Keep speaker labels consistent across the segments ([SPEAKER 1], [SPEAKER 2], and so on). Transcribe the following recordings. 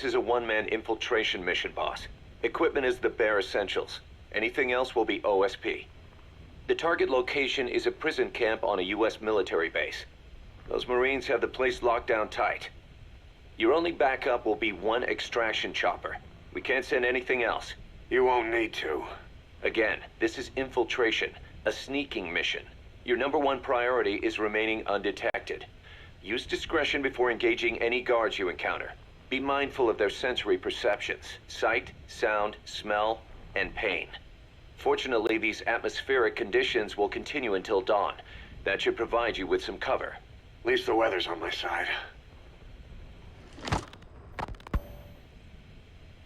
[SPEAKER 1] This is a one-man infiltration mission, boss. Equipment is the bare essentials. Anything else will be OSP. The target location is a prison camp on a U.S. military base. Those Marines have the place locked down tight. Your only backup will be one extraction chopper. We can't send anything else.
[SPEAKER 2] You won't need to.
[SPEAKER 1] Again, this is infiltration, a sneaking mission. Your #1 priority is remaining undetected. Use discretion before engaging any guards you encounter. Be mindful of their sensory perceptions: sight, sound, smell, and pain. Fortunately, these atmospheric conditions will continue until dawn. That should provide you with some cover.
[SPEAKER 2] At least the weather's on my side.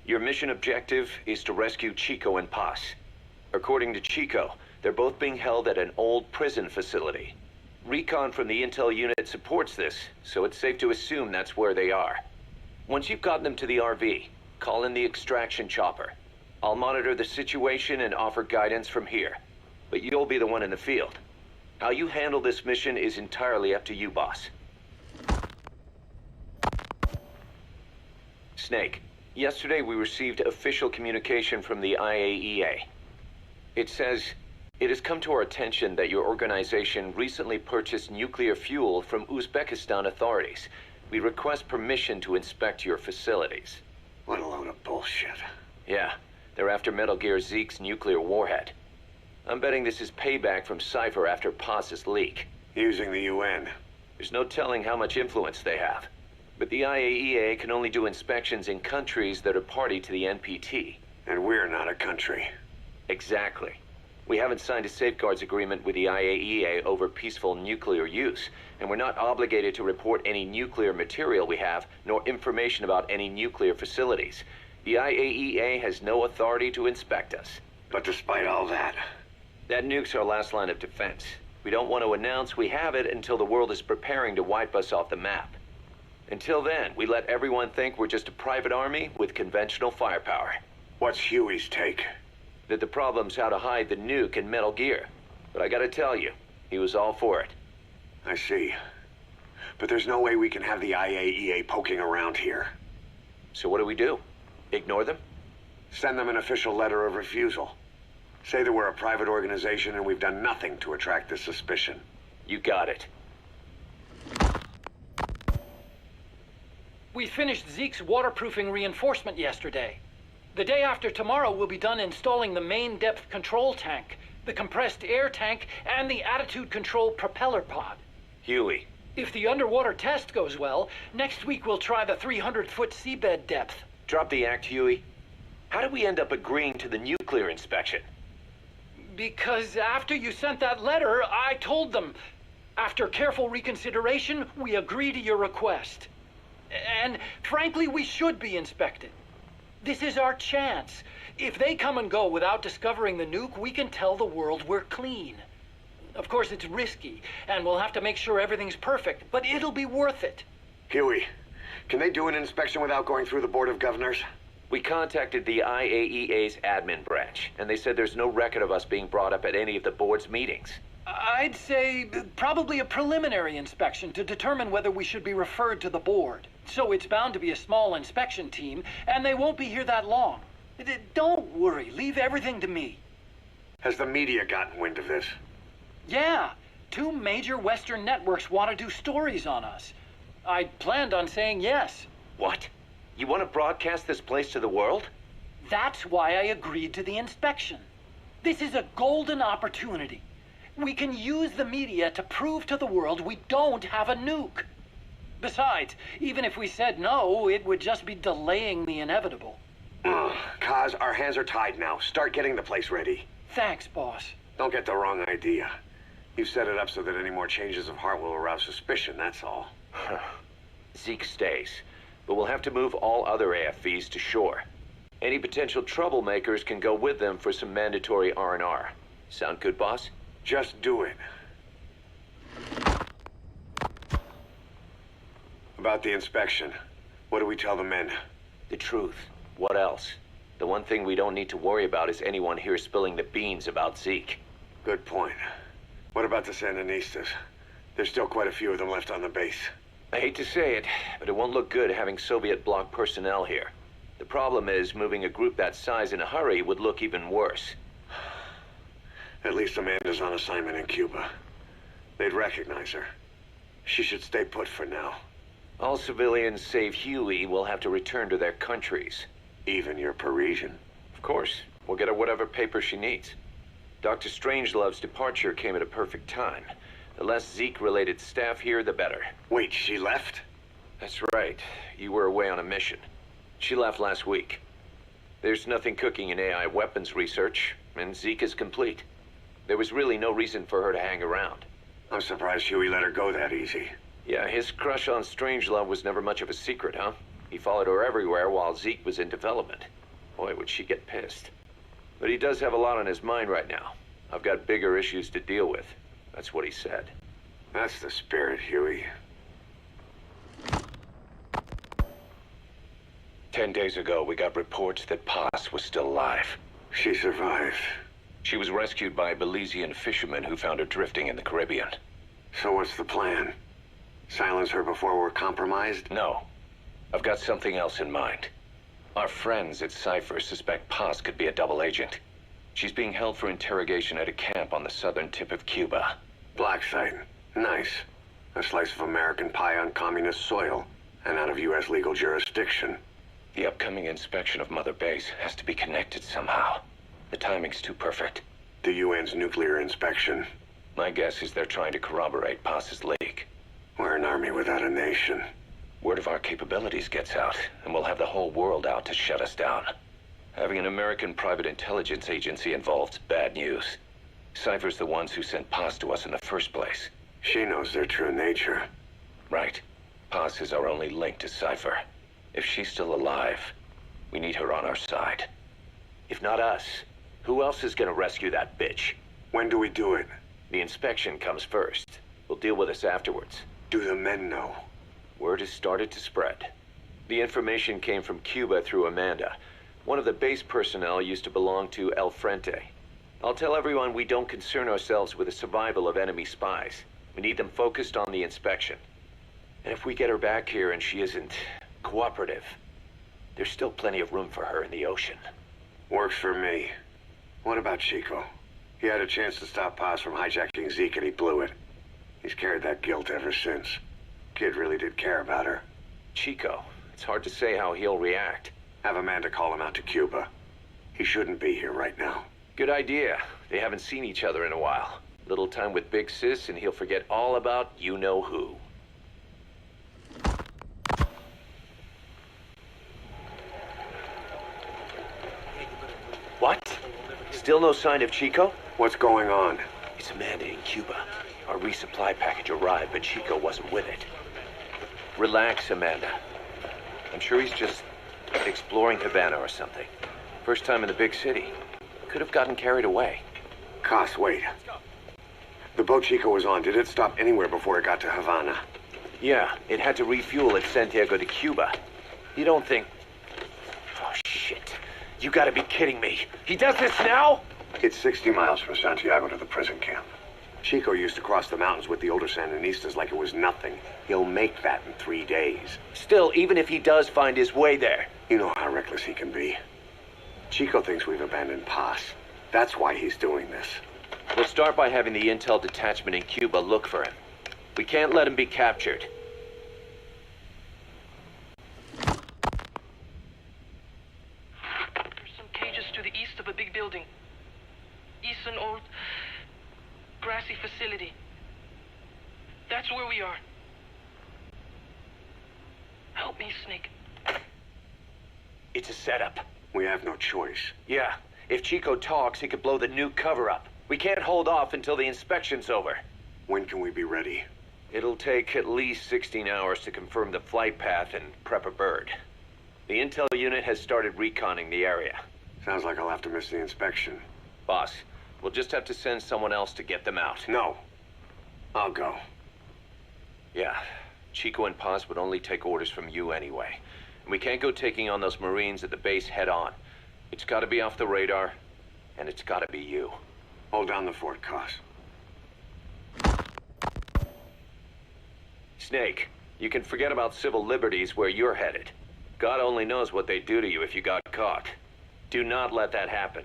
[SPEAKER 1] Your mission objective is to rescue Chico and Paz. According to Chico, they're both being held at an old prison facility. Recon from the intel unit supports this, so it's safe to assume that's where they are. Once you've gotten them to the RV, call in the extraction chopper. I'll monitor the situation and offer guidance from here, but you'll be the one in the field. How you handle this mission is entirely up to you, boss. Snake, yesterday we received official communication from the IAEA. It says, "It has come to our attention that your organization recently purchased nuclear fuel from Uzbekistan authorities. We request permission to inspect your facilities."
[SPEAKER 2] What a load of bullshit.
[SPEAKER 1] Yeah, they're after Metal Gear Zeke's nuclear warhead. I'm betting this is payback from Cypher after Paz's leak.
[SPEAKER 2] Using the UN.
[SPEAKER 1] There's no telling how much influence they have. But the IAEA can only do inspections in countries that are party to the NPT.
[SPEAKER 2] And we're not a country.
[SPEAKER 1] Exactly. We haven't signed a safeguards agreement with the IAEA over peaceful nuclear use, and we're not obligated to report any nuclear material we have, nor information about any nuclear facilities. The IAEA has no authority to inspect us.
[SPEAKER 2] But despite all that...
[SPEAKER 1] That nuke's our last line of defense. We don't want to announce we have it until the world is preparing to wipe us off the map. Until then, we let everyone think we're just a private army with conventional firepower.
[SPEAKER 2] What's Huey's take?
[SPEAKER 1] That the problem's how to hide the nuke in Metal Gear. But I gotta tell you, he was all for it.
[SPEAKER 2] I see. But there's no way we can have the IAEA poking around here.
[SPEAKER 1] So what do? Ignore them?
[SPEAKER 2] Send them an official letter of refusal. Say that we're a private organization and we've done nothing to attract this suspicion.
[SPEAKER 1] You got it.
[SPEAKER 3] We finished Zeke's waterproofing reinforcement yesterday. The day after tomorrow, we'll be done installing the main depth control tank, the compressed air tank, and the attitude control propeller pod.
[SPEAKER 1] Huey.
[SPEAKER 3] If the underwater test goes well, next week we'll try the 300-foot seabed depth.
[SPEAKER 1] Drop the act, Huey. How did we end up agreeing to the nuclear inspection?
[SPEAKER 3] Because after you sent that letter, I told them. After careful reconsideration, we agree to your request. And frankly, we should be inspected. This is our chance. If they come and go without discovering the nuke, we can tell the world we're clean. Of course, it's risky, and we'll have to make sure everything's perfect, but it'll be worth it.
[SPEAKER 2] Huey, can they do an inspection without going through the Board of Governors?
[SPEAKER 1] We contacted the IAEA's admin branch, and they said there's no record of us being brought up at any of the board's meetings.
[SPEAKER 3] I'd say probably a preliminary inspection to determine whether we should be referred to the board. So it's bound to be a small inspection team, and they won't be here that long. Don't worry, leave everything to me.
[SPEAKER 2] Has the media gotten wind of this?
[SPEAKER 3] Yeah, 2 major Western networks want to do stories on us. I planned on saying yes.
[SPEAKER 1] What? You want to broadcast this place to the world?
[SPEAKER 3] That's why I agreed to the inspection. This is a golden opportunity. We can use the media to prove to the world we don't have a nuke. Besides, even if we said no, it would just be delaying the inevitable.
[SPEAKER 2] Kaz, our hands are tied now. Start getting the place ready.
[SPEAKER 3] Thanks, boss.
[SPEAKER 2] Don't get the wrong idea. You set it up so that any more changes of heart will arouse suspicion, that's all.
[SPEAKER 1] Zeke stays, but we'll have to move all other AFVs to shore. Any potential troublemakers can go with them for some mandatory R&R. Sound good, boss?
[SPEAKER 2] Just do it. About the inspection, what do we tell the men?
[SPEAKER 1] The truth. What else? The one thing we don't need to worry about is anyone here spilling the beans about Zeke.
[SPEAKER 2] Good point. What about the Sandinistas? There's still quite a few of them left on the base.
[SPEAKER 1] I hate to say it, but it won't look good having Soviet bloc personnel here. The problem is, moving a group that size in a hurry would look even worse.
[SPEAKER 2] At least Amanda's on assignment in Cuba. They'd recognize her. She should stay put for now.
[SPEAKER 1] All civilians save Huey will have to return to their countries.
[SPEAKER 2] Even your Parisian.
[SPEAKER 1] Of course. We'll get her whatever paper she needs. Dr. Strangelove's departure came at a perfect time. The less Zeke-related staff here, the better.
[SPEAKER 2] Wait, she left?
[SPEAKER 1] That's right. You were away on a mission. She left last week. There's nothing cooking in AI weapons research, and Zeke is complete. There was really no reason for her to hang around.
[SPEAKER 2] I'm surprised Huey let her go that easy.
[SPEAKER 1] Yeah, his crush on Strangelove was never much of a secret, huh? He followed her everywhere while Zeke was in development. Boy, would she get pissed. But he does have a lot on his mind right now. I've got bigger issues to deal with. That's what he said.
[SPEAKER 2] That's the spirit, Huey.
[SPEAKER 4] 10 days ago, we got reports that Paz was still alive.
[SPEAKER 2] She survived.
[SPEAKER 4] She was rescued by Belizean fishermen who found her drifting in the Caribbean.
[SPEAKER 2] So what's the plan? Silence her before we're compromised?
[SPEAKER 4] No. I've got something else in mind. Our friends at Cypher suspect Paz could be a double agent. She's being held for interrogation at a camp on the southern tip of Cuba.
[SPEAKER 2] Black site. Nice. A slice of American pie on communist soil, and out of U.S. legal jurisdiction.
[SPEAKER 4] The upcoming inspection of Mother Base has to be connected somehow. The timing's too perfect.
[SPEAKER 2] The UN's nuclear inspection.
[SPEAKER 4] My guess is they're trying to corroborate Paz's leak.
[SPEAKER 2] We're an army without a nation.
[SPEAKER 4] Word of our capabilities gets out, and we'll have the whole world out to shut us down. Having an American private intelligence agency involved's bad news. Cypher's the ones who sent Paz to us in the first place.
[SPEAKER 2] She knows their true nature.
[SPEAKER 4] Right. Paz is our only link to Cypher. If she's still alive, we need her on our side.
[SPEAKER 1] If not us, who else is gonna rescue that bitch?
[SPEAKER 2] When do we do it?
[SPEAKER 1] The inspection comes first. We'll deal with us afterwards.
[SPEAKER 2] Do the men know?
[SPEAKER 1] Word has started to spread. The information came from Cuba through Amanda. One of the base personnel used to belong to El Frente. I'll tell everyone we don't concern ourselves with the survival of enemy spies. We need them focused on the inspection. And if we get her back here and she isn't cooperative, there's still plenty of room for her in the ocean.
[SPEAKER 2] Works for me. What about Chico? He had a chance to stop Paz from hijacking Zeke and he blew it. He's carried that guilt ever since. Kid really did care about her.
[SPEAKER 1] Chico, it's hard to say how he'll react.
[SPEAKER 2] Have Amanda call him out to Cuba. He shouldn't be here right now.
[SPEAKER 1] Good idea. They haven't seen each other in a while. Little time with Big Sis and he'll forget all about you-know-who. What? Still no sign of Chico?
[SPEAKER 2] What's going on?
[SPEAKER 1] It's Amanda in Cuba. Our resupply package arrived, but Chico wasn't with it. Relax, Amanda. I'm sure he's just exploring Havana or something. First time in the big city. Could have gotten carried away.
[SPEAKER 2] Cos, wait. The boat Chico was on, did it stop anywhere before it got to Havana?
[SPEAKER 1] Yeah, it had to refuel at Santiago de Cuba. You don't think... Oh, shit. You gotta be kidding me. He does this now?
[SPEAKER 2] It's 60 miles from Santiago to the prison camp. Chico used to cross the mountains with the older Sandinistas like it was nothing. He'll make that in 3 days.
[SPEAKER 1] Still, even if he does find his way there...
[SPEAKER 2] You know how reckless he can be. Chico thinks we've abandoned Paz. That's why he's doing this.
[SPEAKER 1] We'll start by having the intel detachment in Cuba look for him. We can't let him be captured.
[SPEAKER 5] There's some cages to the east of a big building. East an old grassy facility. That's where we are. Help me, Snake.
[SPEAKER 1] It's a setup.
[SPEAKER 2] We have no choice.
[SPEAKER 1] Yeah, if Chico talks, he could blow the new cover up. We can't hold off until the inspection's over.
[SPEAKER 2] When can we be ready?
[SPEAKER 1] It'll take at least 16 hours to confirm the flight path and prep a bird. The intel unit has started reconning the area.
[SPEAKER 2] Sounds like I'll have to miss the inspection.
[SPEAKER 1] Boss, we'll just have to send someone else to get them out.
[SPEAKER 2] No. I'll go.
[SPEAKER 1] Yeah, Chico and Paz would only take orders from you anyway. And we can't go taking on those Marines at the base head on. It's gotta be off the radar, and it's gotta be you.
[SPEAKER 2] Hold down the fort, Cos.
[SPEAKER 1] Snake, You can forget about civil liberties where you're headed. God only knows what they'd do to you if you got caught. Do not let that happen.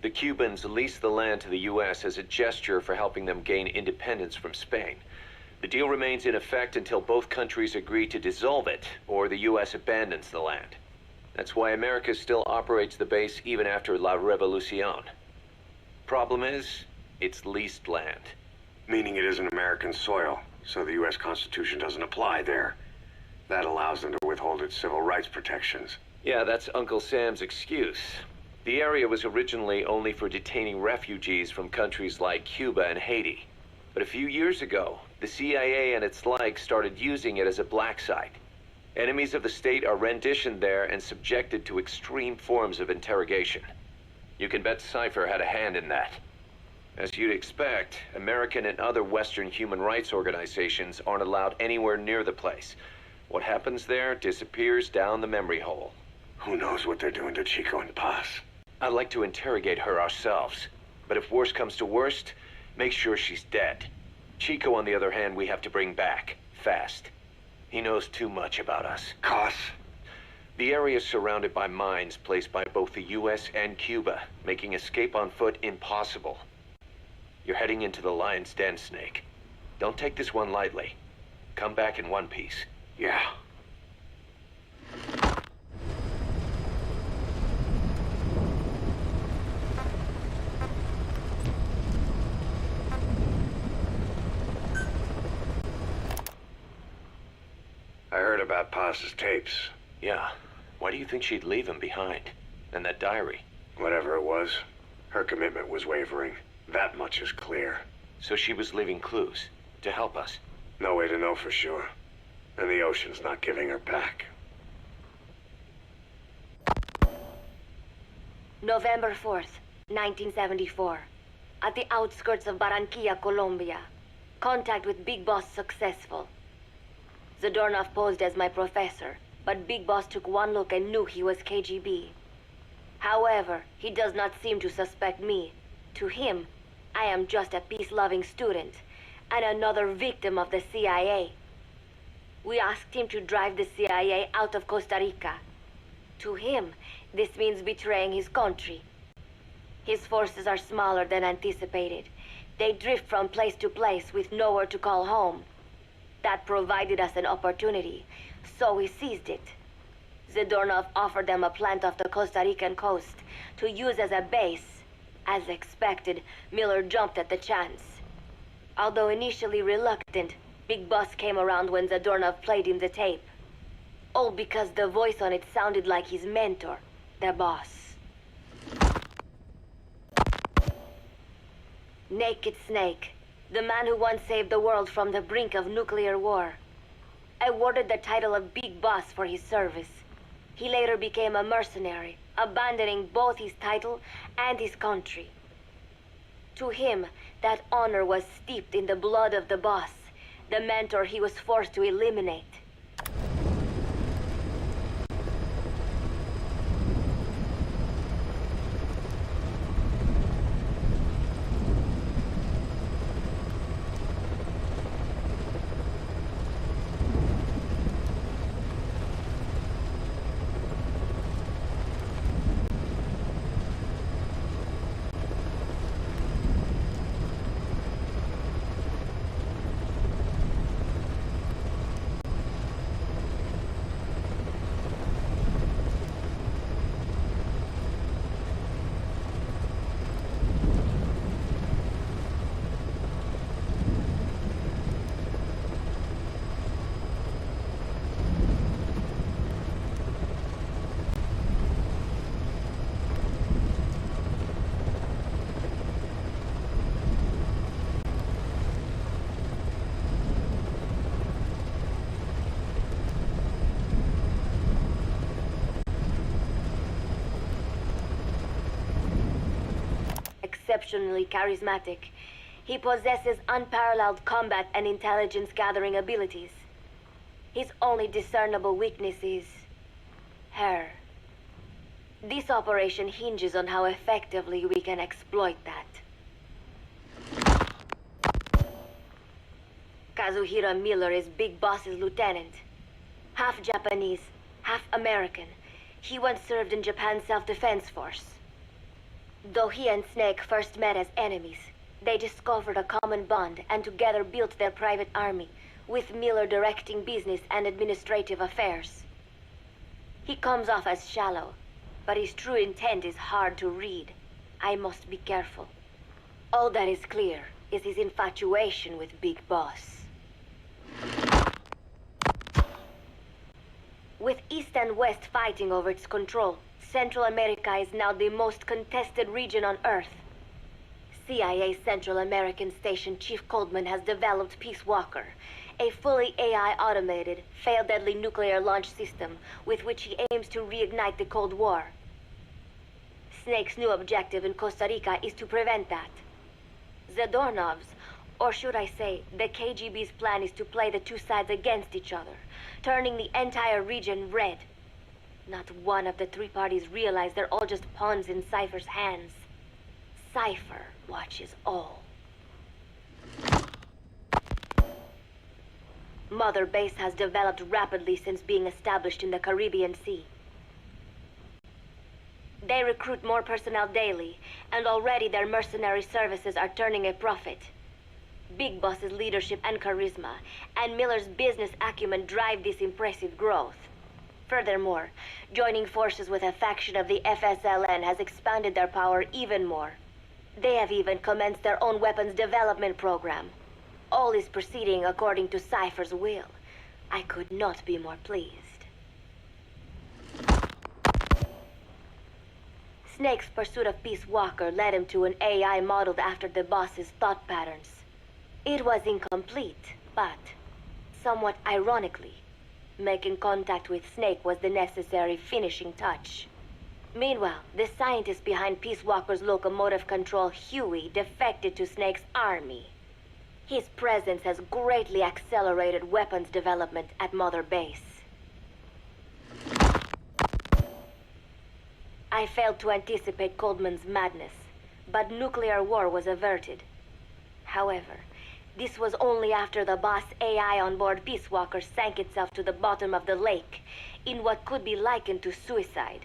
[SPEAKER 1] The Cubans leased the land to the U.S. as a gesture for helping them gain independence from Spain. The deal remains in effect until both countries agree to dissolve it, or the U.S. abandons the land. That's why America still operates the base even after La Revolucion. Problem is, it's leased land.
[SPEAKER 2] Meaning it isn't American soil, so the U.S. Constitution doesn't apply there. That allows them to withhold its civil rights protections.
[SPEAKER 1] Yeah, that's Uncle Sam's excuse. The area was originally only for detaining refugees from countries like Cuba and Haiti. But a few years ago, the CIA and its like started using it as a black site. Enemies of the state are renditioned there and subjected to extreme forms of interrogation. You can bet Cypher had a hand in that. As you'd expect, American and other Western human rights organizations aren't allowed anywhere near the place. What happens there disappears down the memory hole.
[SPEAKER 2] Who knows what they're doing to Chico and Paz?
[SPEAKER 1] I'd like to interrogate her ourselves. But if worst comes to worst, make sure she's dead. Chico, on the other hand, we have to bring back, fast. He knows too much about us.
[SPEAKER 2] Cos?
[SPEAKER 1] The area is surrounded by mines placed by both the US and Cuba, making escape on foot impossible. You're heading into the lion's den, Snake. Don't take this one lightly. Come back in one piece.
[SPEAKER 2] Yeah. I heard about Paz's tapes.
[SPEAKER 1] Yeah. Why do you think she'd leave him behind? And that diary?
[SPEAKER 2] Whatever it was, her commitment was wavering. That much is clear.
[SPEAKER 1] So she was leaving clues to help us.
[SPEAKER 2] No way to know for sure. And the ocean's not giving her back.
[SPEAKER 6] November 4th, 1974. At the outskirts of Barranquilla, Colombia. Contact with Big Boss successful. Zadornov posed as my professor, but Big Boss took one look and knew he was KGB. However, he does not seem to suspect me. To him, I am just a peace-loving student, and another victim of the CIA. We asked him to drive the CIA out of Costa Rica. To him, this means betraying his country. His forces are smaller than anticipated. They drift from place to place with nowhere to call home. That provided us an opportunity, so we seized it. Zadornov offered them a plant off the Costa Rican coast to use as a base. As expected, Miller jumped at the chance. Although initially reluctant, Big Boss came around when Zadornov played him the tape. All because the voice on it sounded like his mentor, the boss. Naked Snake, the man who once saved the world from the brink of nuclear war. Awarded the title of Big Boss for his service. He later became a mercenary, abandoning both his title and his country. To him, that honor was steeped in the blood of the boss, the mentor he was forced to eliminate. Exceptionally charismatic, he possesses unparalleled combat and intelligence gathering abilities. His only discernible weakness is her. This operation hinges on how effectively we can exploit that. Kazuhira Miller is Big Boss's lieutenant. Half Japanese, half American. He once served in Japan's self-defense force. Though he and Snake first met as enemies, they discovered a common bond and together built their private army, with Miller directing business and administrative affairs. He comes off as shallow, but his true intent is hard to read. I must be careful. All that is clear is his infatuation with Big Boss. With East and West fighting over its control, Central America is now the most contested region on Earth. CIA Central American Station Chief Coldman has developed Peace Walker, a fully AI-automated, fail-deadly nuclear launch system with which he aims to reignite the Cold War. Snake's new objective in Costa Rica is to prevent that. Zadornov's, or should I say, the KGB's plan is to play the two sides against each other, turning the entire region red. Not one of the three parties realize they're all just pawns in Cypher's hands. Cypher watches all. Mother Base has developed rapidly since being established in the Caribbean Sea. They recruit more personnel daily, and already their mercenary services are turning a profit. Big Boss's leadership and charisma, and Miller's business acumen drive this impressive growth. Furthermore, joining forces with a faction of the FSLN has expanded their power even more. They have even commenced their own weapons development program. All is proceeding according to Cypher's will. I could not be more pleased. Snake's pursuit of Peace Walker led him to an AI modeled after the boss's thought patterns. It was incomplete, but, somewhat ironically, making contact with Snake was the necessary finishing touch. Meanwhile, the scientist behind Peace Walker's locomotive control, Huey, defected to Snake's army. His presence has greatly accelerated weapons development at Mother Base. I failed to anticipate Coldman's madness, but nuclear war was averted. However, this was only after the boss AI on board Peace Walker sank itself to the bottom of the lake, in what could be likened to suicide.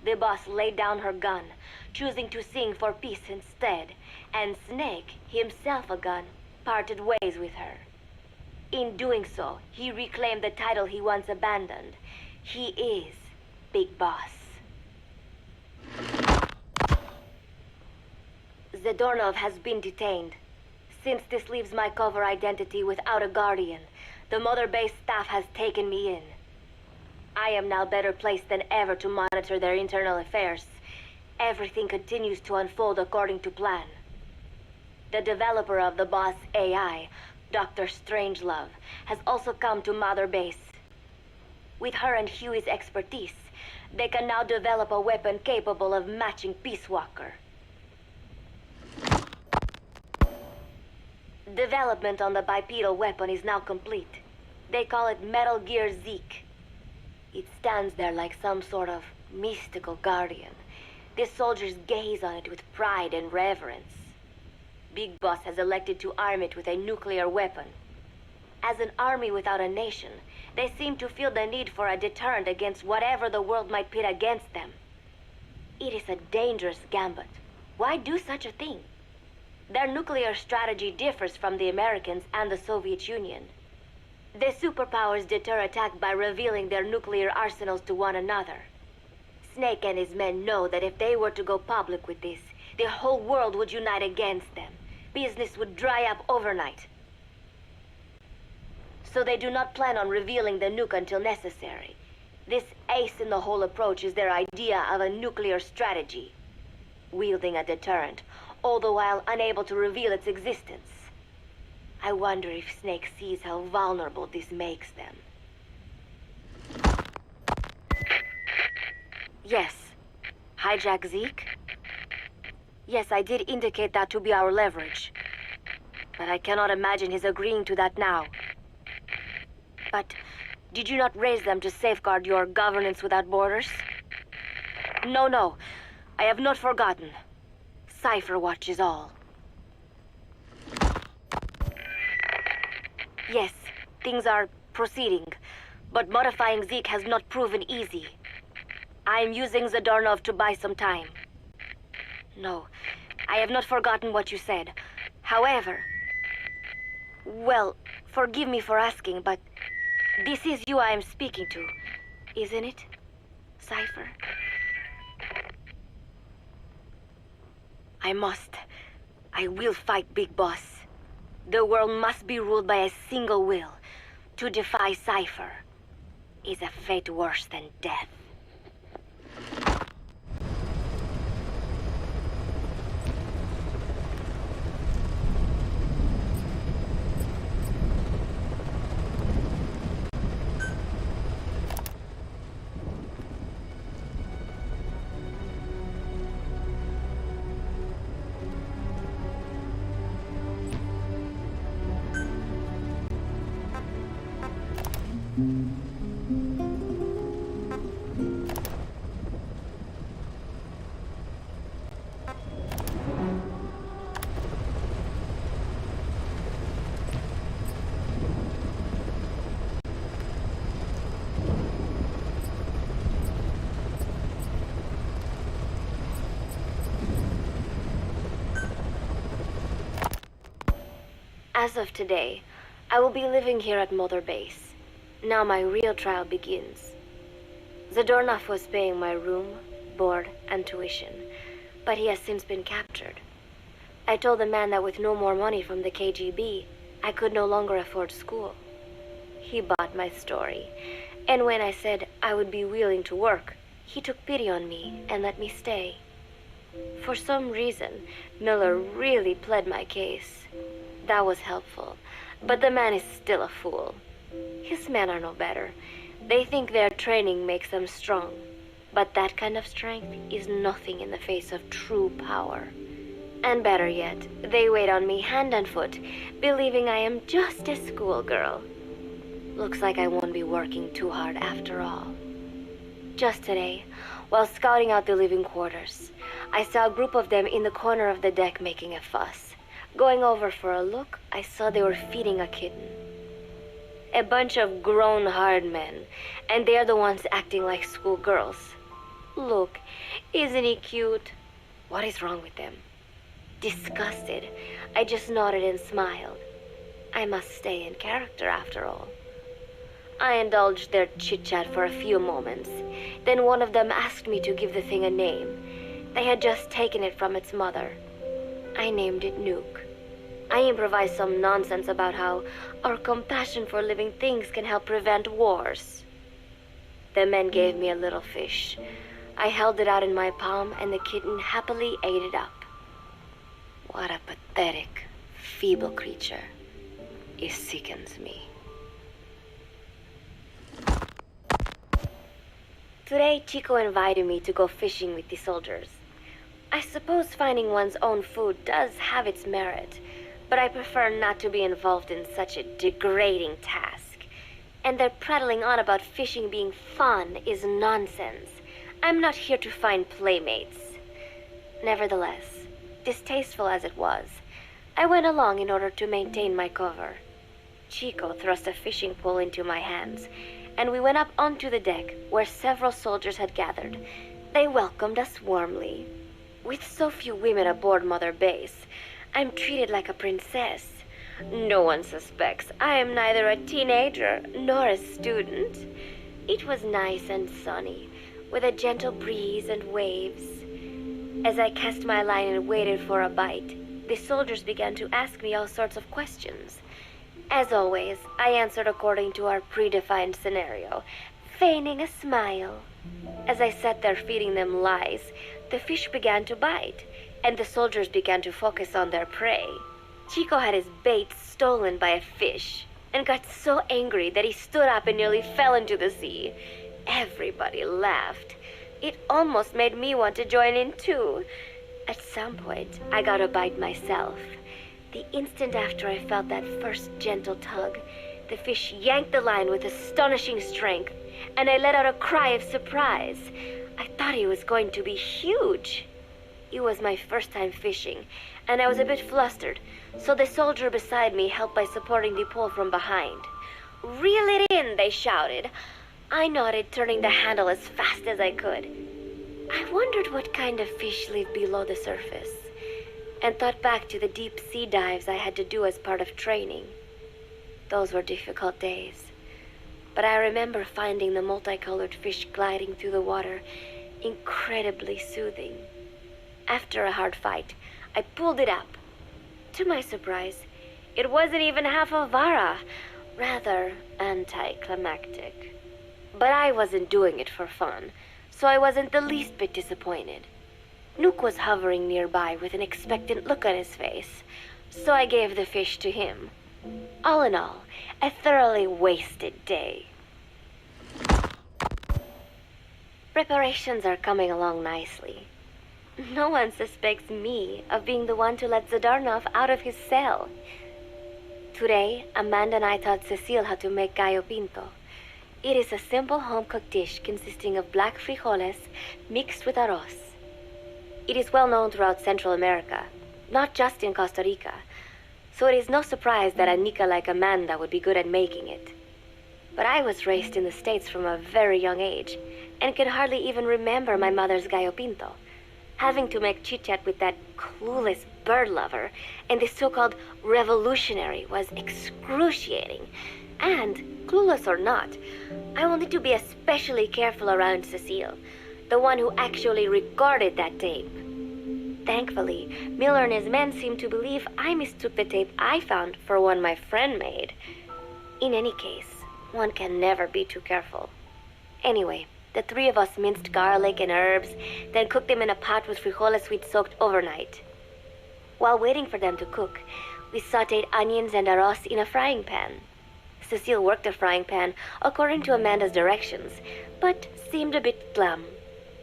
[SPEAKER 6] The boss laid down her gun, choosing to sing for peace instead, and Snake, himself a gun, parted ways with her. In doing so, he reclaimed the title he once abandoned. He is Big Boss. Zadornov has been detained. Since this leaves my cover identity without a guardian, the Mother Base staff has taken me in. I am now better placed than ever to monitor their internal affairs. Everything continues to unfold according to plan. The developer of the boss AI, Dr. Strangelove, has also come to Mother Base. With her and Huey's expertise, they can now develop a weapon capable of matching Peace Walker. Development on the bipedal weapon is now complete. They call it Metal Gear Zeke. It stands there like some sort of mystical guardian. The soldiers gaze on it with pride and reverence. Big Boss has elected to arm it with a nuclear weapon. As an army without a nation, they seem to feel the need for a deterrent against whatever the world might pit against them. It is a dangerous gambit. Why do such a thing? Their nuclear strategy differs from the Americans and the Soviet Union. The superpowers deter attack by revealing their nuclear arsenals to one another. Snake and his men know that if they were to go public with this, the whole world would unite against them. Business would dry up overnight. So they do not plan on revealing the nuke until necessary. This ace-in-the-hole approach is their idea of a nuclear strategy. Wielding a deterrent, all the while unable to reveal its existence. I wonder if Snake sees how vulnerable this makes them. Yes. Hijack Zeke? Yes, I did indicate that to be our leverage. But I cannot imagine his agreeing to that now. But did you not raise them to safeguard your governance without borders? No. I have not forgotten. Cypher watches all. Yes, things are proceeding, but modifying Zeke has not proven easy. I am using Zadornov to buy some time. No, I have not forgotten what you said. However... Well, forgive me for asking, but this is you I am speaking to, isn't it, Cypher? I will fight Big Boss. The world must be ruled by a single will. To defy Cypher is a fate worse than death. As of today, I will be living here at Mother Base. Now my real trial begins. Zadornov was paying my room, board, and tuition, but he has since been captured. I told the man that with no more money from the KGB, I could no longer afford school. He bought my story, and when I said I would be willing to work, he took pity on me and let me stay. For some reason, Miller really pled my case. That was helpful, but the man is still a fool. His men are no better. They think their training makes them strong, but that kind of strength is nothing in the face of true power. And better yet, they wait on me hand and foot, believing I am just a schoolgirl. Looks like I won't be working too hard after all. Just today, while scouting out the living quarters, I saw a group of them in the corner of the deck making a fuss. Going over for a look, I saw they were feeding a kitten. A bunch of grown hard men, and they're the ones acting like schoolgirls. Look, isn't he cute? What is wrong with them? Disgusted, I just nodded and smiled. I must stay in character after all. I indulged their chit-chat for a few moments. Then one of them asked me to give the thing a name. They had just taken it from its mother. I named it Nuke. I improvised some nonsense about how our compassion for living things can help prevent wars. The men gave me a little fish. I held it out in my palm, and the kitten happily ate it up. What a pathetic, feeble creature. It sickens me. Today, Chico invited me to go fishing with the soldiers. I suppose finding one's own food does have its merit, but I prefer not to be involved in such a degrading task. And their prattling on about fishing being fun is nonsense. I'm not here to find playmates. Nevertheless, distasteful as it was, I went along in order to maintain my cover. Chico thrust a fishing pole into my hands, and we went up onto the deck where several soldiers had gathered. They welcomed us warmly. With so few women aboard Mother Base, I'm treated like a princess. No one suspects I am neither a teenager nor a student. It was nice and sunny, with a gentle breeze and waves. As I cast my line and waited for a bite, the soldiers began to ask me all sorts of questions. As always, I answered according to our predefined scenario, feigning a smile. As I sat there feeding them lies, the fish began to bite, and the soldiers began to focus on their prey. Chico had his bait stolen by a fish, and got so angry that he stood up and nearly fell into the sea. Everybody laughed. It almost made me want to join in too. At some point, I got a bite myself. The instant after I felt that first gentle tug, the fish yanked the line with astonishing strength, and I let out a cry of surprise. I thought he was going to be huge. It was my first time fishing, and I was a bit flustered, so the soldier beside me helped by supporting the pole from behind. "Reel it in," they shouted. I nodded, turning the handle as fast as I could. I wondered what kind of fish lived below the surface, and thought back to the deep sea dives I had to do as part of training. Those were difficult days, but I remember finding the multicolored fish gliding through the water incredibly soothing. After a hard fight, I pulled it up. To my surprise, it wasn't even half a vara, rather anticlimactic. But I wasn't doing it for fun, so I wasn't the least bit disappointed. Nook was hovering nearby with an expectant look on his face, so I gave the fish to him. All in all, a thoroughly wasted day. Preparations are coming along nicely. No one suspects me of being the one to let Zadornov out of his cell. Today, Amanda and I taught Cecile how to make gallo pinto. It is a simple home-cooked dish consisting of black frijoles mixed with arroz. It is well known throughout Central America, not just in Costa Rica, so it is no surprise that a Nica like Amanda would be good at making it. But I was raised in the States from a very young age, and can hardly even remember my mother's gallo pinto. Having to make chit-chat with that clueless bird lover and the so-called revolutionary was excruciating. And, clueless or not, I will need to be especially careful around Cecile, the one who actually recorded that tape. Thankfully, Miller and his men seem to believe I mistook the tape I found for one my friend made. In any case, one can never be too careful. Anyway, the three of us minced garlic and herbs, then cooked them in a pot with frijoles we'd soaked overnight. While waiting for them to cook, we sautéed onions and arroz in a frying pan. Cecile worked the frying pan according to Amanda's directions, but seemed a bit glum.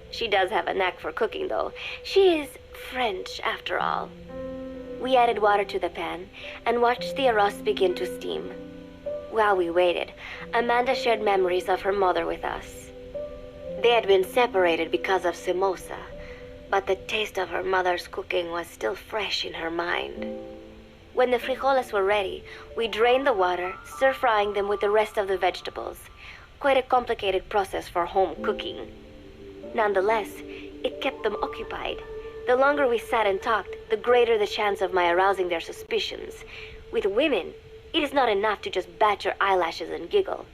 [SPEAKER 6] She does have a knack for cooking, though. She is French, after all. We added water to the pan and watched the arroz begin to steam. While we waited, Amanda shared memories of her mother with us. They had been separated because of Simosa, but the taste of her mother's cooking was still fresh in her mind. When the frijoles were ready, we drained the water, stir-frying them with the rest of the vegetables. Quite a complicated process for home cooking. Nonetheless, it kept them occupied. The longer we sat and talked, the greater the chance of my arousing their suspicions. With women, it is not enough to just bat your eyelashes and giggle.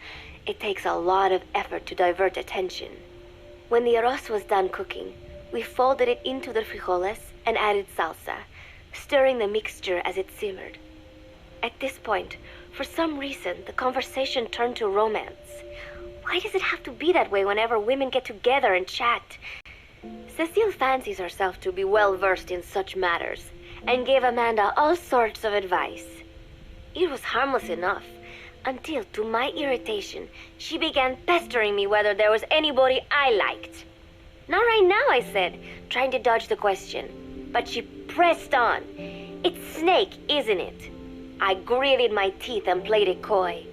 [SPEAKER 6] It takes a lot of effort to divert attention. When the arroz was done cooking, we folded it into the frijoles and added salsa, stirring the mixture as it simmered. At this point, for some reason, the conversation turned to romance. Why does it have to be that way whenever women get together and chat? Cecile fancies herself to be well-versed in such matters, and gave Amanda all sorts of advice. It was harmless enough, until, to my irritation, she began pestering me whether there was anybody I liked. "Not right now," I said, trying to dodge the question. But she pressed on. "It's Snake, isn't it?" I gritted my teeth and played it coy.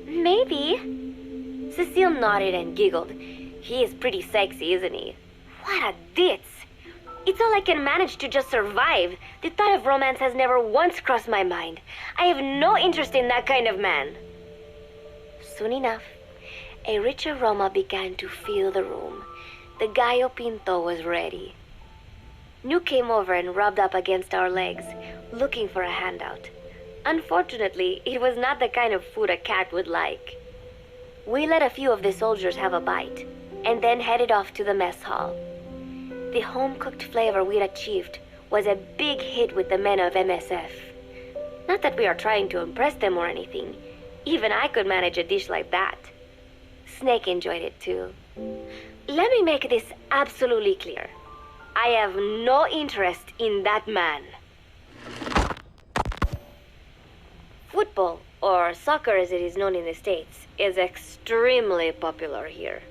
[SPEAKER 6] "Maybe." Cecile nodded and giggled. "He is pretty sexy, isn't he?" What a ditz! It's all I can manage to just survive. The thought of romance has never once crossed my mind. I have no interest in that kind of man. Soon enough, a rich aroma began to fill the room. The gallo pinto was ready. New came over and rubbed up against our legs, looking for a handout. Unfortunately, it was not the kind of food a cat would like. We let a few of the soldiers have a bite, and then headed off to the mess hall. The home-cooked flavor we'd achieved was a big hit with the men of MSF. Not that we are trying to impress them or anything. Even I could manage a dish like that. Snake enjoyed it too. Let me make this absolutely clear. I have no interest in that man. Football, or soccer as it is known in the States, is extremely popular here.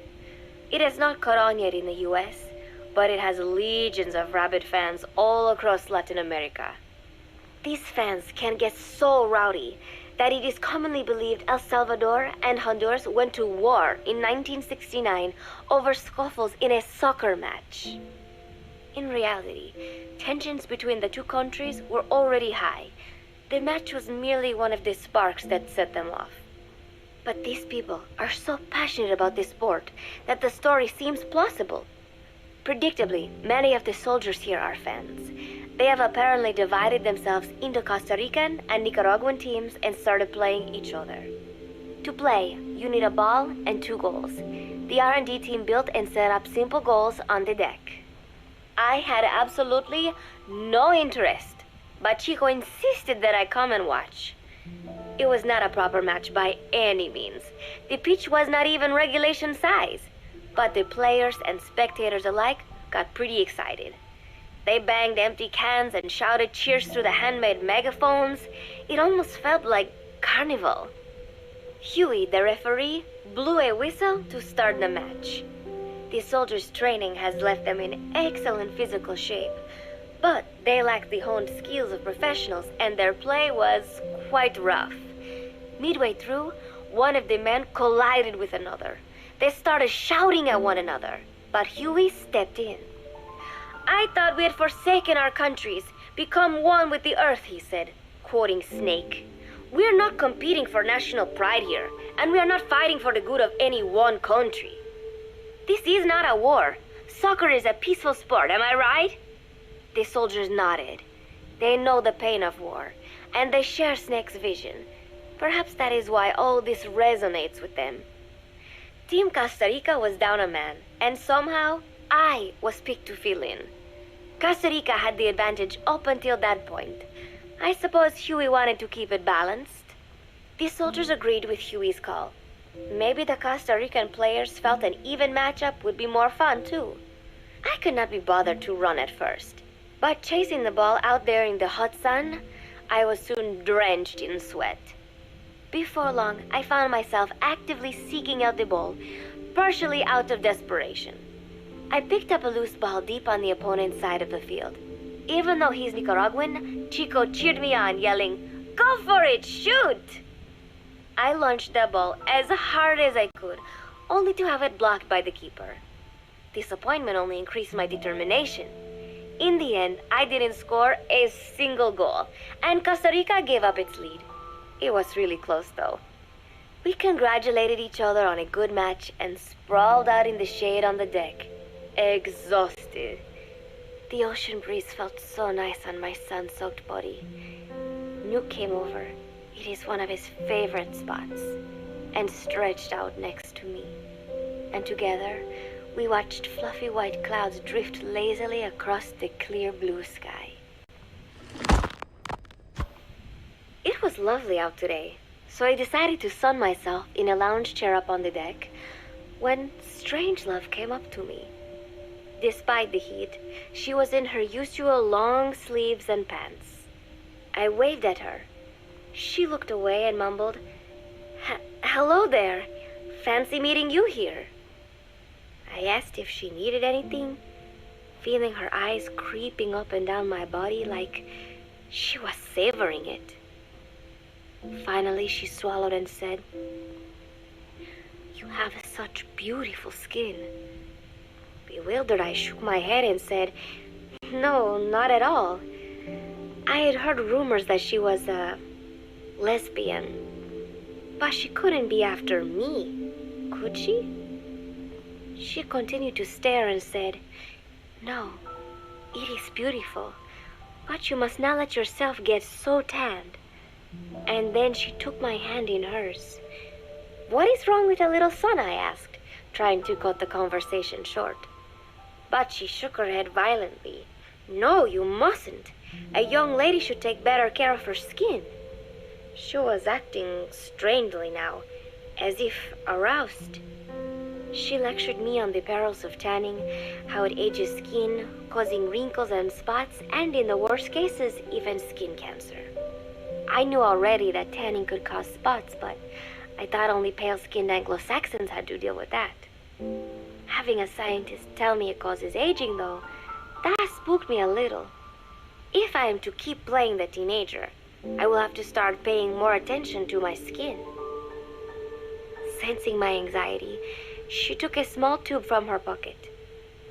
[SPEAKER 6] It has not caught on yet in the US, but it has legions of rabid fans all across Latin America. These fans can get so rowdy that it is commonly believed El Salvador and Honduras went to war in 1969 over scuffles in a soccer match. In reality, tensions between the two countries were already high. The match was merely one of the sparks that set them off. But these people are so passionate about this sport that the story seems plausible. Predictably, many of the soldiers here are fans. They have apparently divided themselves into Costa Rican and Nicaraguan teams and started playing each other. To play, you need a ball and 2 goals. The R&D team built and set up simple goals on the deck. I had absolutely no interest, but Chico insisted that I come and watch. It was not a proper match by any means. The pitch was not even regulation size, but the players and spectators alike got pretty excited. They banged empty cans and shouted cheers through the handmade megaphones. It almost felt like carnival. Huey, the referee, blew a whistle to start the match. The soldiers' training has left them in excellent physical shape, but they lacked the honed skills of professionals and their play was quite rough. Midway through, one of the men collided with another. They started shouting at one another, but Huey stepped in. "I thought we had forsaken our countries, become one with the earth," he said, quoting Snake. "We're not competing for national pride here, and we are not fighting for the good of any one country. This is not a war. Soccer is a peaceful sport, am I right?" The soldiers nodded. They know the pain of war, and they share Snake's vision. Perhaps that is why all this resonates with them. Team Costa Rica was down a man, and somehow I was picked to fill in. Costa Rica had the advantage up until that point. I suppose Huey wanted to keep it balanced. The soldiers agreed with Huey's call. Maybe the Costa Rican players felt an even matchup would be more fun too. I could not be bothered to run at first, but chasing the ball out there in the hot sun, I was soon drenched in sweat. Before long, I found myself actively seeking out the ball, partially out of desperation. I picked up a loose ball deep on the opponent's side of the field. Even though he's Nicaraguan, Chico cheered me on, yelling, "Go for it, shoot!" I launched the ball as hard as I could, only to have it blocked by the keeper. Disappointment only increased my determination. In the end, I didn't score a single goal, and Costa Rica gave up its lead. It was really close, though. We congratulated each other on a good match and sprawled out in the shade on the deck, exhausted. The ocean breeze felt so nice on my sun-soaked body. Nuke came over. It is one of his favorite spots, and stretched out next to me. And together, we watched fluffy white clouds drift lazily across the clear blue sky. It was lovely out today, so I decided to sun myself in a lounge chair up on the deck when Strangelove came up to me. Despite the heat, she was in her usual long sleeves and pants. I waved at her. She looked away and mumbled, "Hello there. Fancy meeting you here." I asked if she needed anything, feeling her eyes creeping up and down my body like she was savoring it. Finally, she swallowed and said, "You have such beautiful skin." Bewildered, I shook my head and said, "No, not at all. I had heard rumors that she was a lesbian, but she couldn't be after me, could she?" She continued to stare and said, "No, it is beautiful, but you must not let yourself get so tanned." And then she took my hand in hers. "What is wrong with a little sun?" I asked, trying to cut the conversation short. But she shook her head violently. "No, you mustn't. A young lady should take better care of her skin." She was acting strangely now, as if aroused. She lectured me on the perils of tanning, how it ages skin, causing wrinkles and spots, and in the worst cases, even skin cancer. I knew already that tanning could cause spots, but I thought only pale-skinned Anglo-Saxons had to deal with that. Having a scientist tell me it causes aging, though, that spooked me a little. If I am to keep playing the teenager, I will have to start paying more attention to my skin. Sensing my anxiety, she took a small tube from her pocket.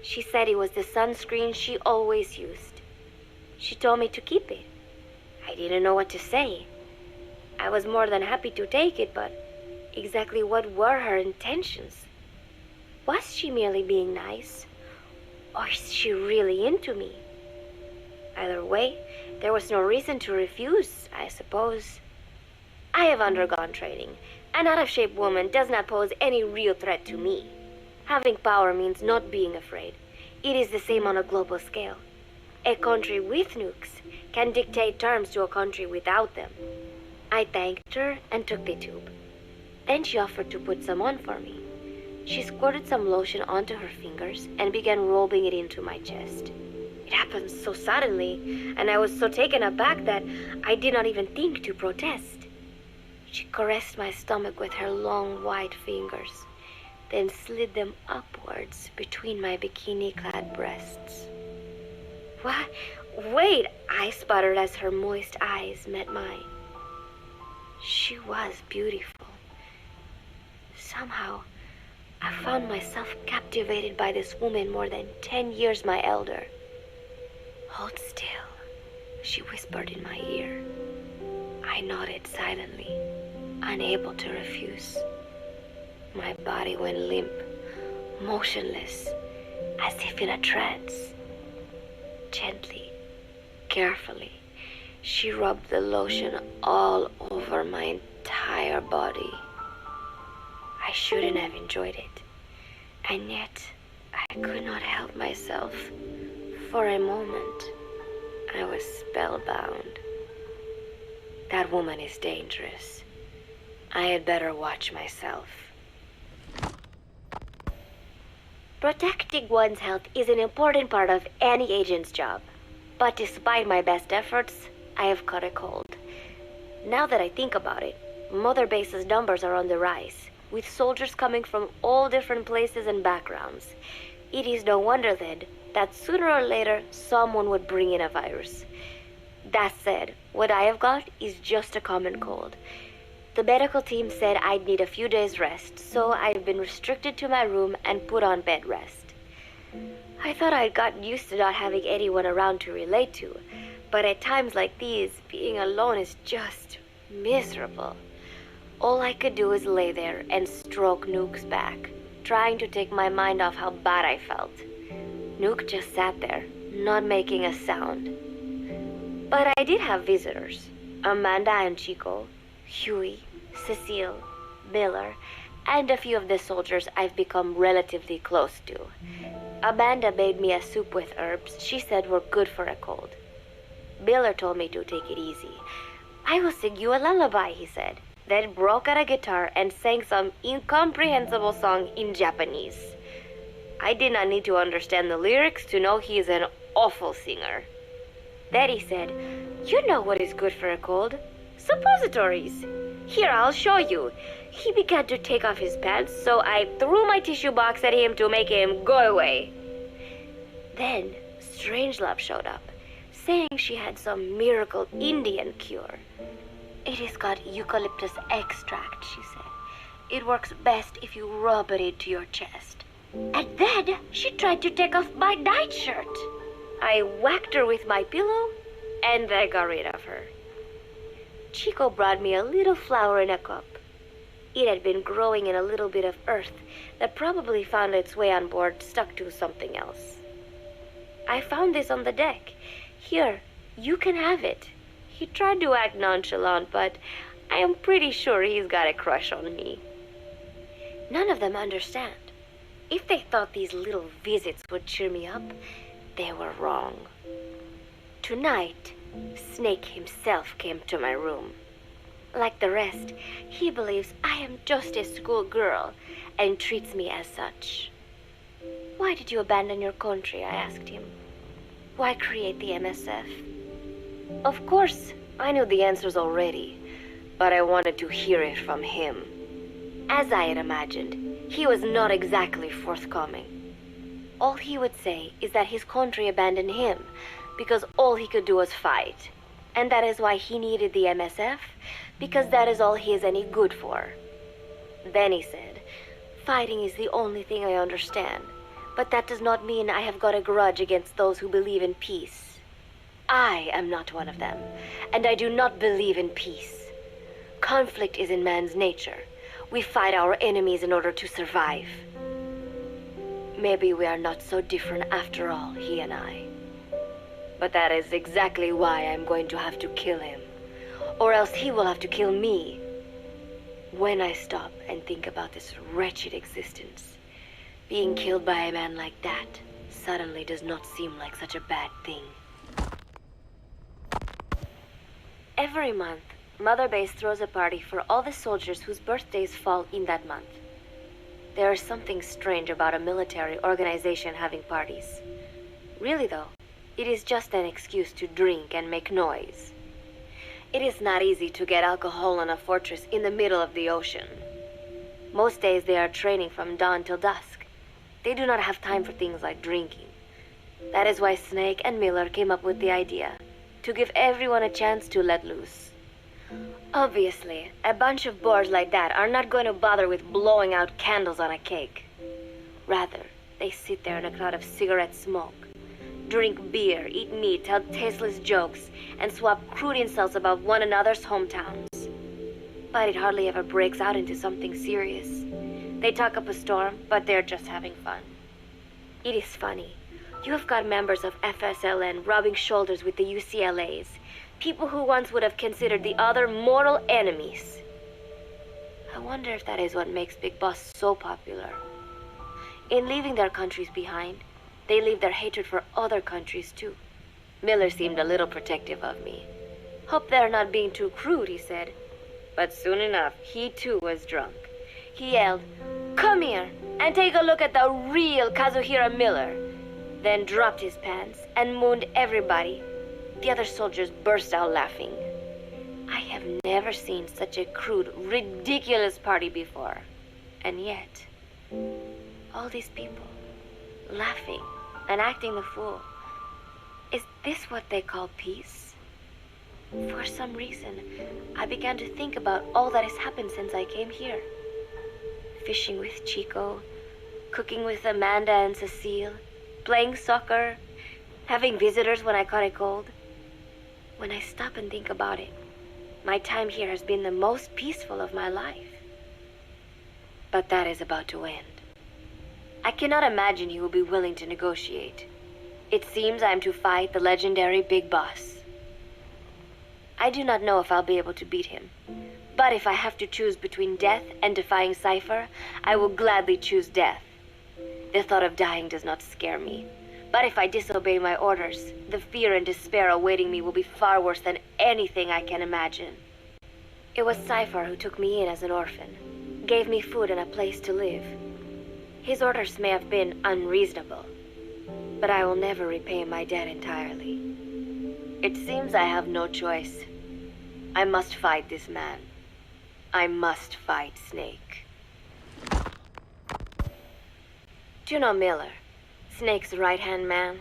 [SPEAKER 6] She said it was the sunscreen she always used. She told me to keep it. I didn't know what to say. I was more than happy to take it, but exactly what were her intentions? Was she merely being nice? Or is she really into me? Either way, there was no reason to refuse, I suppose. I have undergone training. An out-of-shape woman does not pose any real threat to me. Having power means not being afraid. It is the same on a global scale. A country with nukes can dictate terms to a country without them. I thanked her and took the tube. Then she offered to put some on for me. She squirted some lotion onto her fingers and began rolling it into my chest. It happened so suddenly, and I was so taken aback that I did not even think to protest. She caressed my stomach with her long white fingers, then slid them upwards between my bikini-clad breasts. What? Wait, I sputtered as her moist eyes met mine. She was beautiful. Somehow, I found myself captivated by this woman more than 10 years my elder. Hold still, she whispered in my ear. I nodded silently, unable to refuse. My body went limp, motionless, as if in a trance. Gently, carefully, she rubbed the lotion all over my entire body. I shouldn't have enjoyed it, and yet I could not help myself. For a moment, I was spellbound. That woman is dangerous. I had better watch myself. Protecting one's health is an important part of any agent's job. But despite my best efforts, I have caught a cold. Now that I think about it, Mother Base's numbers are on the rise, with soldiers coming from all different places and backgrounds. It is no wonder then that sooner or later someone would bring in a virus. That said, what I have got is just a common cold. The medical team said I'd need a few days rest, so I've been restricted to my room and put on bed rest. I thought I'd gotten used to not having anyone around to relate to, but at times like these, being alone is just miserable. All I could do is lay there and stroke Nuke's back, trying to take my mind off how bad I felt. Nuke just sat there, not making a sound. But I did have visitors. Amanda and Chico, Huey, Cecile, Miller, and a few of the soldiers I've become relatively close to. Amanda made me a soup with herbs she said were good for a cold. Miller told me to take it easy. I will sing you a lullaby, he said, then broke out a guitar and sang some incomprehensible song in Japanese. I did not need to understand the lyrics to know he is an awful singer. Then he said, "You know what is good for a cold? Suppositories. Here, I'll show you." He began to take off his pants, so I threw my tissue box at him to make him go away. Then Strangelove showed up, saying she had some miracle Indian cure. It is got eucalyptus extract, she said. It works best if you rub it into your chest. And then she tried to take off my nightshirt. I whacked her with my pillow, and I got rid of her. Chico brought me a little flower in a cup. It had been growing in a little bit of earth that probably found its way on board stuck to something else. I found this on the deck. Here, you can have it. He tried to act nonchalant, but I am pretty sure he's got a crush on me. None of them understand. If they thought these little visits would cheer me up, they were wrong. Tonight, Snake himself came to my room. Like the rest, he believes I am just a schoolgirl and treats me as such. Why did you abandon your country? I asked him. Why create the MSF? Of course, I knew the answers already, but I wanted to hear it from him. As I had imagined, he was not exactly forthcoming. All he would say is that his country abandoned him because all he could do was fight. And that is why he needed the MSF, because that is all he is any good for. Then he said, fighting is the only thing I understand. But that does not mean I have got a grudge against those who believe in peace. I am not one of them, and I do not believe in peace. Conflict is in man's nature. We fight our enemies in order to survive. Maybe we are not so different after all, he and I. But that is exactly why I'm going to have to kill him. Or else he will have to kill me. When I stop and think about this wretched existence, being killed by a man like that suddenly does not seem like such a bad thing. Every month, Mother Base throws a party for all the soldiers whose birthdays fall in that month. There is something strange about a military organization having parties. Really though, it is just an excuse to drink and make noise. It is not easy to get alcohol on a fortress in the middle of the ocean. Most days they are training from dawn till dusk. They do not have time for things like drinking. That is why Snake and Miller came up with the idea, to give everyone a chance to let loose. Obviously, a bunch of boors like that are not going to bother with blowing out candles on a cake. Rather, they sit there in a cloud of cigarette smoke, drink beer, eat meat, tell tasteless jokes, and swap crude insults about one another's hometowns. But it hardly ever breaks out into something serious. They talk up a storm, but they're just having fun. It is funny. You have got members of FSLN rubbing shoulders with the UCLAs, people who once would have considered the other mortal enemies. I wonder if that is what makes Big Boss so popular. In leaving their countries behind, they leave their hatred for other countries too. Miller seemed a little protective of me. Hope they're not being too crude, he said. But soon enough, he too was drunk. He yelled, "Come here and take a look at the real Kazuhira Miller," then dropped his pants and mooned everybody. The other soldiers burst out laughing. I have never seen such a crude, ridiculous party before. And yet, all these people, laughing and acting the fool. Is this what they call peace? For some reason, I began to think about all that has happened since I came here. Fishing with Chico, cooking with Amanda and Cecile, playing soccer, having visitors when I caught a cold. When I stop and think about it, my time here has been the most peaceful of my life. But that is about to end. I cannot imagine he will be willing to negotiate. It seems I am to fight the legendary Big Boss. I do not know if I'll be able to beat him. But if I have to choose between death and defying Cypher, I will gladly choose death. The thought of dying does not scare me. But if I disobey my orders, the fear and despair awaiting me will be far worse than anything I can imagine. It was Cypher who took me in as an orphan, gave me food and a place to live. His orders may have been unreasonable, but I will never repay my debt entirely. It seems I have no choice. I must fight this man. I must fight Snake. Do you know Miller, Snake's right-hand man?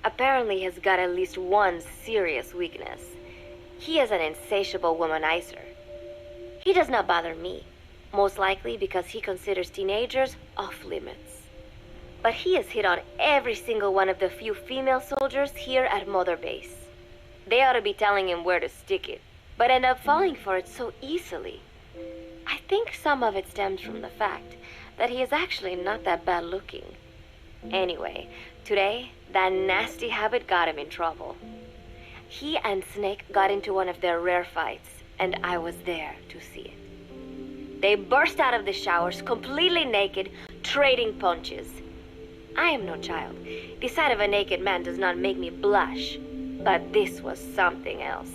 [SPEAKER 6] Apparently has got at least one serious weakness. He is an insatiable womanizer. He does not bother me, most likely because he considers teenagers off limits. But he has hit on every single one of the few female soldiers here at Mother Base. They ought to be telling him where to stick it, but end up falling for it so easily. I think some of it stems from the fact that he is actually not that bad looking. Anyway, today, that nasty habit got him in trouble. He and Snake got into one of their rare fights, and I was there to see it. They burst out of the showers, completely naked, trading punches. I am no child. The sight of a naked man does not make me blush. But this was something else.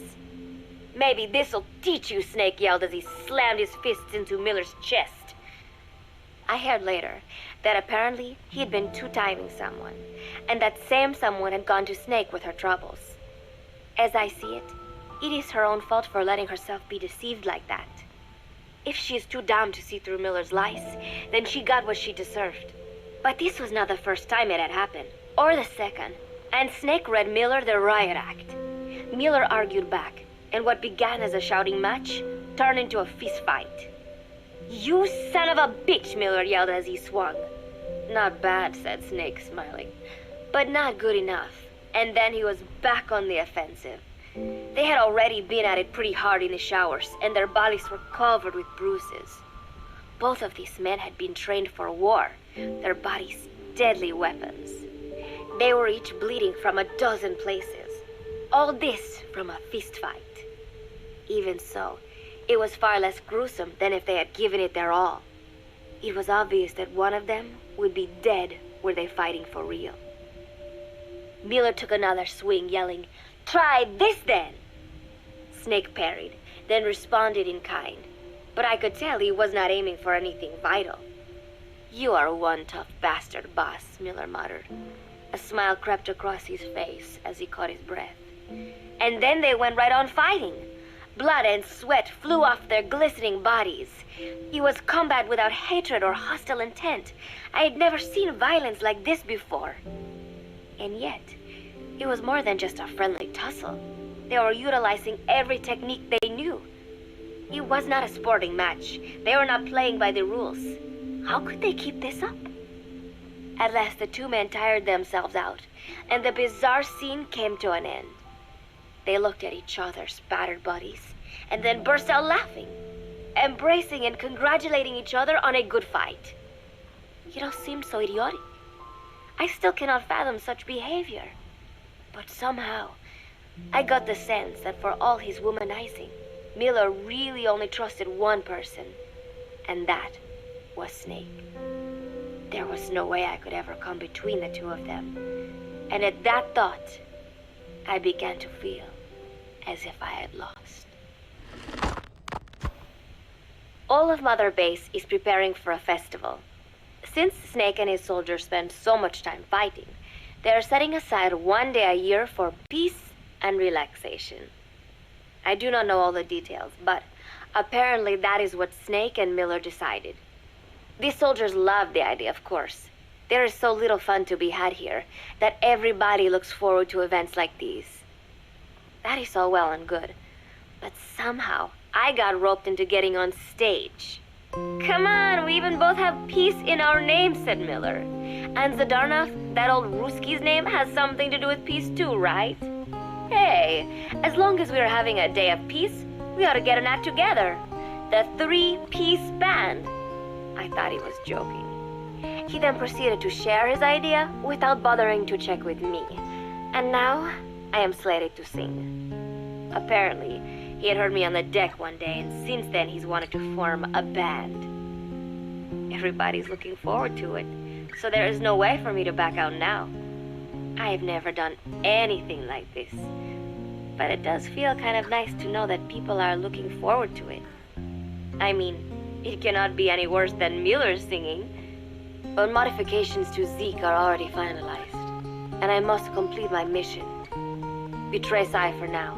[SPEAKER 6] "Maybe this'll teach you," Snake yelled as he slammed his fists into Miller's chest. I heard later that apparently he'd been two-timing someone, and that same someone had gone to Snake with her troubles. As I see it, it is her own fault for letting herself be deceived like that. If she is too dumb to see through Miller's lies, then she got what she deserved. But this was not the first time it had happened, or the second, and Snake read Miller the riot act. Miller argued back, and what began as a shouting match turned into a fist fight. "You son of a bitch," Miller yelled as he swung. Not bad, said Snake, smiling. But not good enough. And then he was back on the offensive. They had already been at it pretty hard in the showers, and their bodies were covered with bruises. Both of these men had been trained for war, their bodies deadly weapons. They were each bleeding from a dozen places. All this from a fist fight. Even so, it was far less gruesome than if they had given it their all. It was obvious that one of them would be dead were they fighting for real. Miller took another swing, yelling, "Try this then!" Snake parried, then responded in kind. But I could tell he was not aiming for anything vital. "You are one tough bastard, boss," Miller muttered. A smile crept across his face as he caught his breath. And then they went right on fighting. Blood and sweat flew off their glistening bodies. It was combat without hatred or hostile intent. I had never seen violence like this before. And yet, it was more than just a friendly tussle. They were utilizing every technique they knew. It was not a sporting match. They were not playing by the rules. How could they keep this up? At last, the two men tired themselves out, and the bizarre scene came to an end. They looked at each other's battered bodies, and then burst out laughing, embracing and congratulating each other on a good fight. It all seemed so idiotic. I still cannot fathom such behavior. But somehow, I got the sense that for all his womanizing, Miller really only trusted one person, and that was Snake. There was no way I could ever come between the two of them. And at that thought, I began to feel as if I had lost. All of Mother Base is preparing for a festival. Since Snake and his soldiers spend so much time fighting, they are setting aside one day a year for peace and relaxation. I do not know all the details, but apparently that is what Snake and Miller decided. These soldiers love the idea, of course. There is so little fun to be had here that everybody looks forward to events like these. That is all well and good, but somehow I got roped into getting on stage. "Come on, we even both have peace in our name," said Miller. "And Zadarnov, that old Ruski's name, has something to do with peace too, right? Hey, as long as we're having a day of peace, we ought to get an act together. The Three-Piece Band." I thought he was joking. He then proceeded to share his idea without bothering to check with me. And now, I am slated to sing. Apparently, he had heard me on the deck one day, and since then he's wanted to form a band. Everybody's looking forward to it, so there is no way for me to back out now. I have never done anything like this, but it does feel kind of nice to know that people are looking forward to it. I mean, it cannot be any worse than Miller's singing, but modifications to Zeke are already finalized, and I must complete my mission. Betray Cypher now,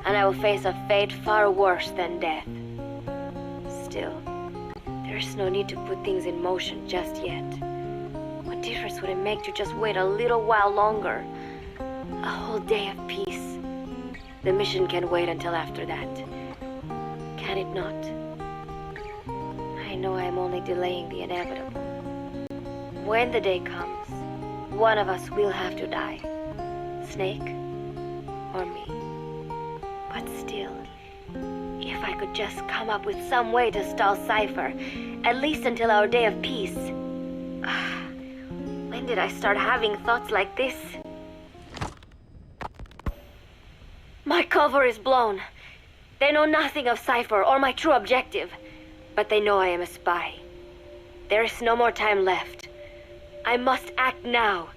[SPEAKER 6] and I will face a fate far worse than death. Still, there's no need to put things in motion just yet. What difference would it make to just wait a little while longer? A whole day of peace. The mission can wait until after that. Can it not? I know I am only delaying the inevitable. When the day comes, one of us will have to die. Snake or me. But still, if I could just come up with some way to stall Cypher, at least until our day of peace. When did I start having thoughts like this? My cover is blown. They know nothing of Cypher or my true objective, but they know I am a spy. There is no more time left. I must act now.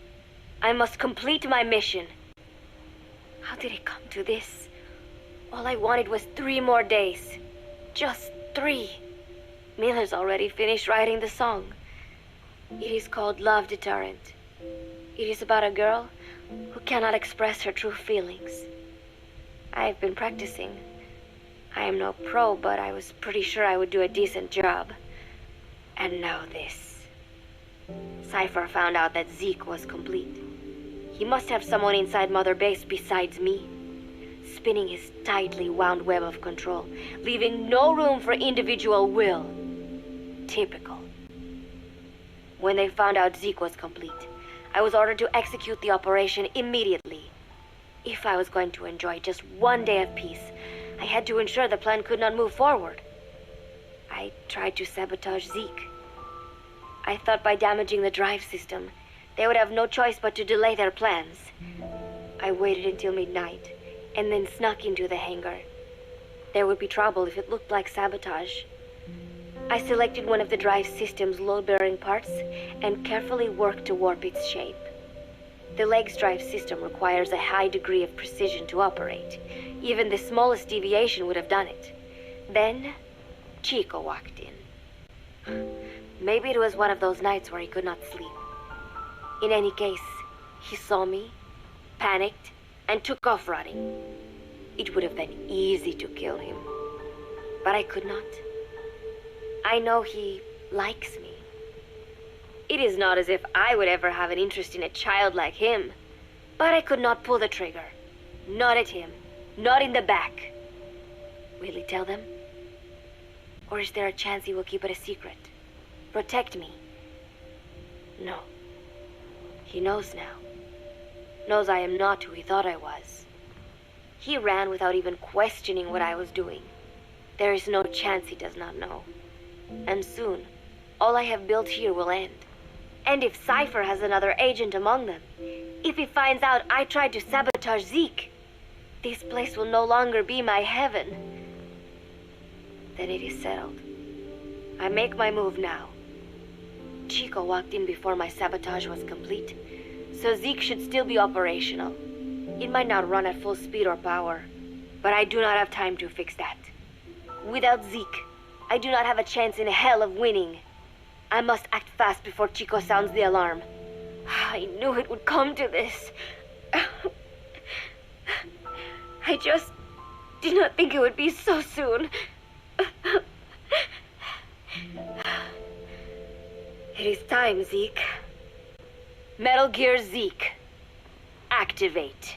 [SPEAKER 6] I must complete my mission. How did it come to this? All I wanted was 3 more days. Just 3. Miller's already finished writing the song. It is called Love Deterrent. It is about a girl who cannot express her true feelings. I have been practicing. I am no pro, but I was pretty sure I would do a decent job. And now this. Cypher found out that Zeke was complete. He must have someone inside Mother Base besides me, spinning his tightly wound web of control, leaving no room for individual will. Typical. When they found out Zeke was complete, I was ordered to execute the operation immediately. If I was going to enjoy just one day of peace, I had to ensure the plan could not move forward. I tried to sabotage Zeke. I thought by damaging the drive system, they would have no choice but to delay their plans. I waited until midnight, and then snuck into the hangar. There would be trouble if it looked like sabotage. I selected one of the drive system's load-bearing parts and carefully worked to warp its shape. The leg's drive system requires a high degree of precision to operate. Even the smallest deviation would have done it. Then, Chico walked in. Maybe it was one of those nights where he could not sleep. In any case, he saw me, panicked, and took off running. It would have been easy to kill him, but I could not. I know he likes me. It is not as if I would ever have an interest in a child like him, but I could not pull the trigger. Not at him, not in the back. Will he tell them? Or is there a chance he will keep it a secret? Protect me? No. He knows now. Knows I am not who he thought I was. He ran without even questioning what I was doing. There is no chance he does not know. And soon, all I have built here will end. And if Cypher has another agent among them, if he finds out I tried to sabotage Zeke, this place will no longer be my heaven. Then it is settled. I make my move now. Chico walked in before my sabotage was complete, so Zeke should still be operational. It might not run at full speed or power, but I do not have time to fix that. Without Zeke, I do not have a chance in hell of winning. I must act fast before Chico sounds the alarm. I knew it would come to this. I just did not think it would be so soon. It is time, Zeke. Metal Gear Zeke. Activate.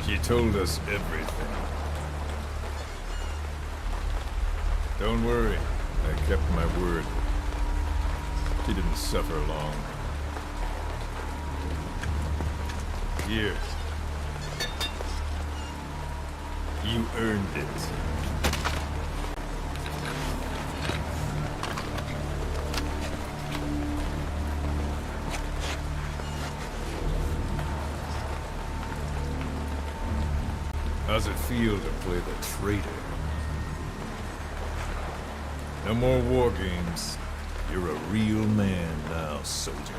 [SPEAKER 7] She told us everything. Don't worry, I kept my word. She didn't suffer long. Here. You earned it. How's it feel to play the traitor? No more war games. You're a real man now, soldier.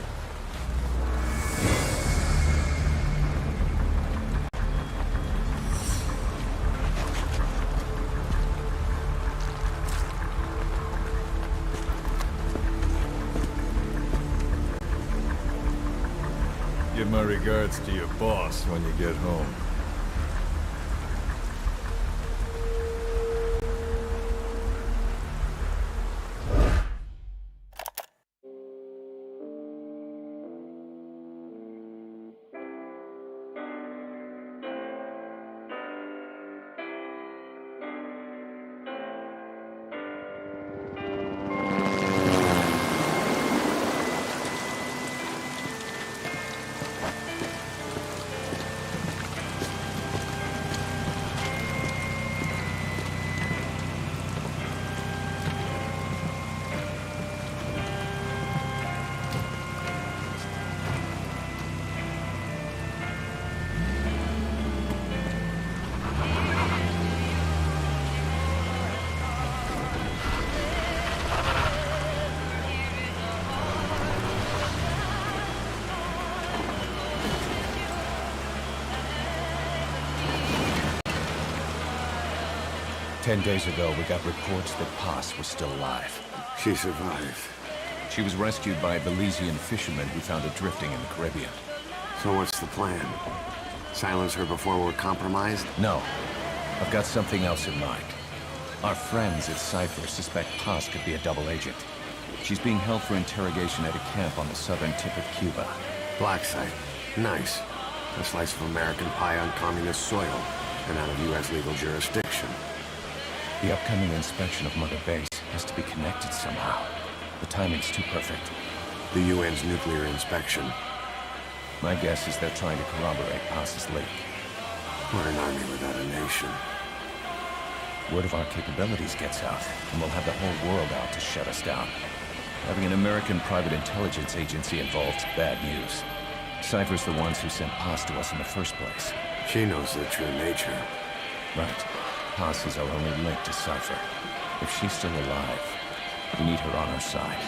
[SPEAKER 7] Give my regards to your boss when you get home.
[SPEAKER 8] 10 days ago, we got reports that Paz was still alive.
[SPEAKER 2] She survived.
[SPEAKER 8] She was rescued by a Belizean fisherman who found her drifting in the Caribbean.
[SPEAKER 2] So what's the plan? Silence her before we're compromised?
[SPEAKER 8] No. I've got something else in mind. Our friends at Cypher suspect Paz could be a double agent. She's being held for interrogation at a camp on the southern tip of Cuba.
[SPEAKER 2] Black site. Nice. A slice of American pie on communist soil, and out of U.S. legal jurisdiction.
[SPEAKER 8] The upcoming inspection of Mother Base has to be connected somehow. The timing's too perfect.
[SPEAKER 2] The UN's nuclear inspection.
[SPEAKER 8] My guess is they're trying to corroborate Paz's leak.
[SPEAKER 2] We're an army without a nation.
[SPEAKER 8] Word of our capabilities gets out, and we'll have the whole world out to shut us down. Having an American private intelligence agency involved's bad news. Cypher's the ones who sent Paz to us in the first place.
[SPEAKER 2] She knows the true nature.
[SPEAKER 8] Right. Paz is our only link to Cypher. If she's still alive, we need her on our side.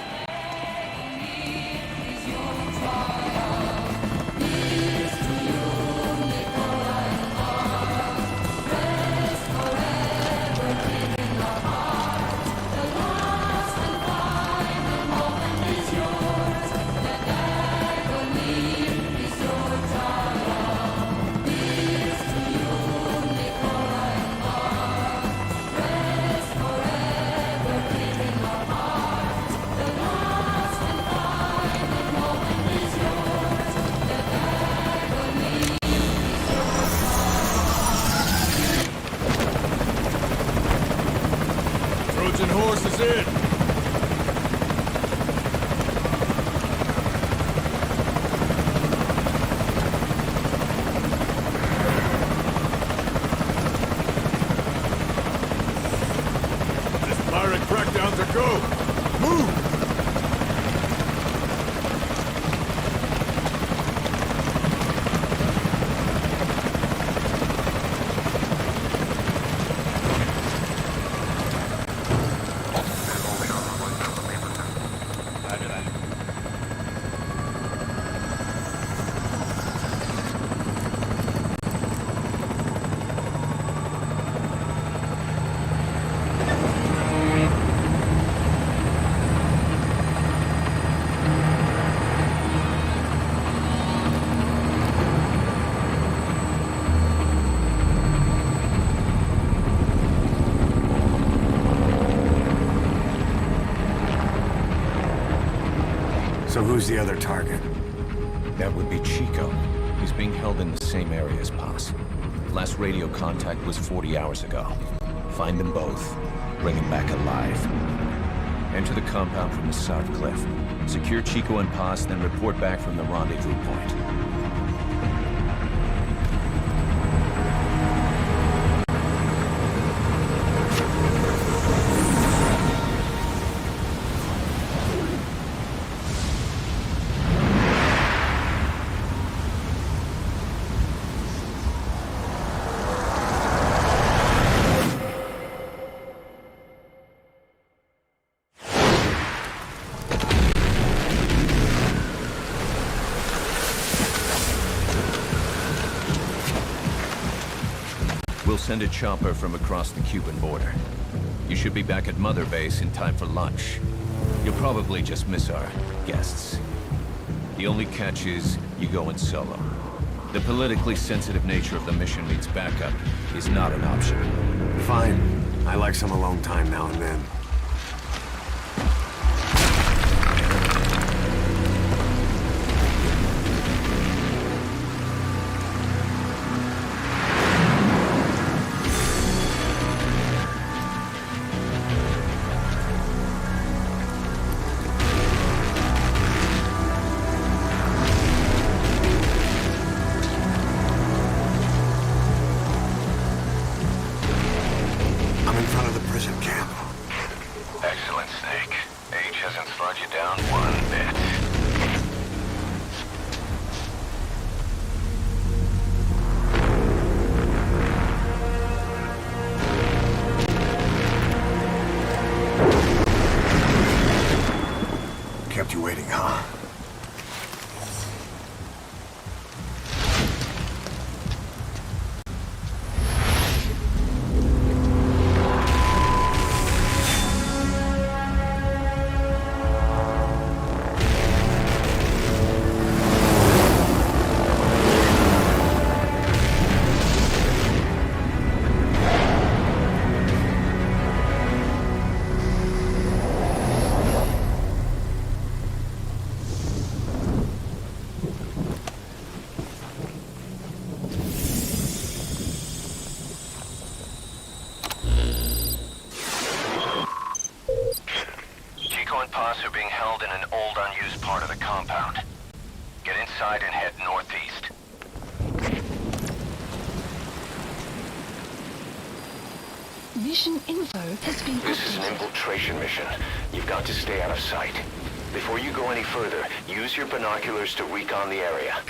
[SPEAKER 7] Trojan horse is in!
[SPEAKER 2] So who's the other target?
[SPEAKER 8] That would be Chico. He's being held in the same area as Paz. Last radio contact was 40 hours ago. Find them both. Bring him back alive. Enter the compound from the south cliff. Secure Chico and Paz, then report back from the rendezvous point. We'll send a chopper from across the Cuban border. You should be back at Mother Base in time for lunch. You'll probably just miss our guests. The only catch is you go in solo. The politically sensitive nature of the mission means backup is not an option.
[SPEAKER 2] Fine. I like some alone time now and then.
[SPEAKER 8] Excellent, Snake. Age hasn't slowed you down one bit.
[SPEAKER 2] Kept you waiting, huh?
[SPEAKER 8] Paz are being held in an old, unused part of the compound. Get inside and head northeast.
[SPEAKER 9] Mission info has been
[SPEAKER 8] This is an infiltration mission. You've got to stay out of sight. Before you go any further, use your binoculars to recon the area.